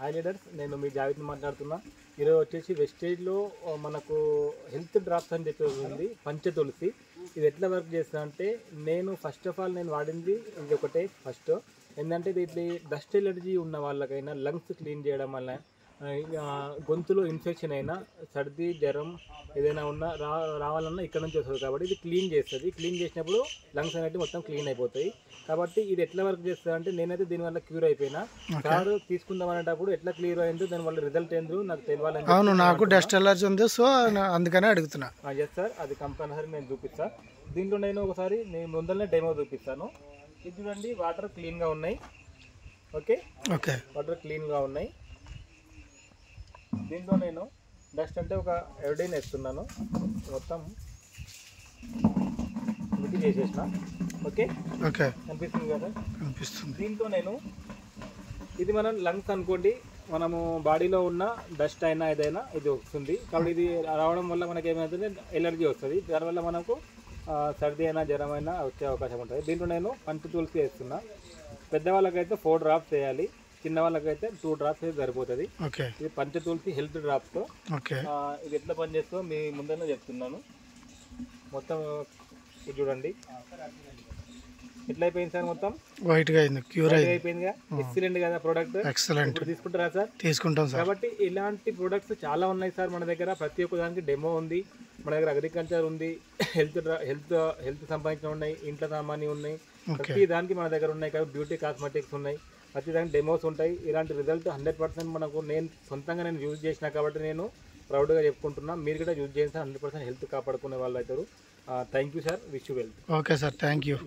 Hi leaders, నేను మీ జావేద్ మాట్లాడుతున్నా. ఈరోజు వచ్చేసి వెస్టేజ్లో మనకు హెల్త్ డ్రాప్స్ అని చెప్పి ఉంది, పంచతులసి. ఇది ఎట్లా వర్క్ చేస్తా అంటే, నేను ఫస్ట్ ఆఫ్ ఆల్ నేను వాడింది ఇది ఒకటే. ఫస్ట్ ఏంటంటే ఇది డస్ట్ ఎలర్జీ ఉన్న వాళ్ళకైనా, లంగ్స్ క్లీన్ చేయడం వల్ల, గొంతులో ఇన్ఫెక్షన్ అయినా, సర్ది జ్వరం ఏదైనా ఉన్నా రావాలన్నా ఇక్కడ నుంచి వస్తుంది. కాబట్టి ఇది క్లీన్ చేస్తుంది. క్లీన్ చేసినప్పుడు లంగ్స్ అనేవి మొత్తం క్లీన్ అయిపోతాయి. కాబట్టి ఇది ఎట్లా వర్క్ చేస్తుంది అంటే, నేనైతే దీనివల్ల క్యూర్ అయిపోయినా. కారు తీసుకుందాం అనేటప్పుడు ఎట్లా క్లియర్ అయిందో, దానివల్ల రిజల్ట్ ఏందో నాకు తెలియాలని. అవును, నాకు డస్ట్ ఎలర్జీ ఉంది, సో అందుకనే అడుగుతున్నా. ఎస్ సార్, అది కంపల్సరీ నేను చూపిస్తాను. దీంట్లో నేను ఒకసారి నేను ముందరనే డెమో చూపిస్తాను. ఇది చూడండి, వాటర్ క్లీన్గా ఉన్నాయి. ఓకే, వాటర్ క్లీన్గా ఉన్నాయి. దీంట్లో నేను డస్ట్ అంటే ఒక ఎవడైనా వేస్తున్నాను, మొత్తం మిక్కి చేసేసిన. ఓకే, కనిపిస్తుంది కదా? కనిపిస్తుంది. దీంతో నేను ఇది మనం లంగ్స్ అనుకోండి, మనము బాడీలో ఉన్న డస్ట్ అయినా ఏదైనా ఇది వస్తుంది. కాబట్టి ఇది రావడం వల్ల మనకి ఏమవుతుంది, ఎలర్జీ వస్తుంది. దానివల్ల మనకు సర్ది అయినా జ్వరం అయినా వచ్చే అవకాశం ఉంటుంది. దీంట్లో నేను పంచతులసి వేస్తున్నా. పెద్దవాళ్ళకైతే 4 డ్రాప్స్ వేయాలి, చిన్న వాళ్ళకైతే 2 డ్రాప్స్ అయితే సరిపోతుంది. ఇది పంచతులసి హెల్త్ డ్రాప్స్తో. ఇది ఎట్లా పనిచేస్తుందో మీ ముందరనే చెప్తున్నాను. మొత్తం ఇది చూడండి ఎట్లా అయిపోయింది సార్, మొత్తం వైట్ గా అయింది, క్యూర్ అయిపోయిందిగా. ఎక్సలెంట్ కదా ప్రోడక్ట్? ఎక్సలెంట్. తీసుకుంటారా సార్? తీసుకుంటాం సార్. కాబట్టి ఇలాంటి ప్రొడక్ట్స్ చాలా ఉన్నాయి సార్ మన దగ్గర. ప్రతి ఒక్క దానికి డెమో ఉంది మన దగ్గర. అగ్రికల్చర్ ఉంది, హెల్త్ సంబంధించిన ఉన్నాయి, ఇంట్లో సామాన్లు ఉన్నాయి, ప్రతి దానికి మన దగ్గర ఉన్నాయి. కాబట్టి బ్యూటీ కాస్మెటిక్స్ ఉన్నాయి, ప్రతి దానికి డెమోస్ ఉంటాయి. ఇలాంటి రిజల్ట్ 100% మనకు నేను సొంతంగా యూజ్ చేసిన కాబట్టి నేను ప్రౌడ్గా చెప్పుకుంటున్నా. మీరు కూడా యూజ్ చేయండి సార్, 100% హెల్త్ కాపాడుకునే వాళ్ళు అవుతారు. Thank you sir, wish you well. Okay sir, thank you.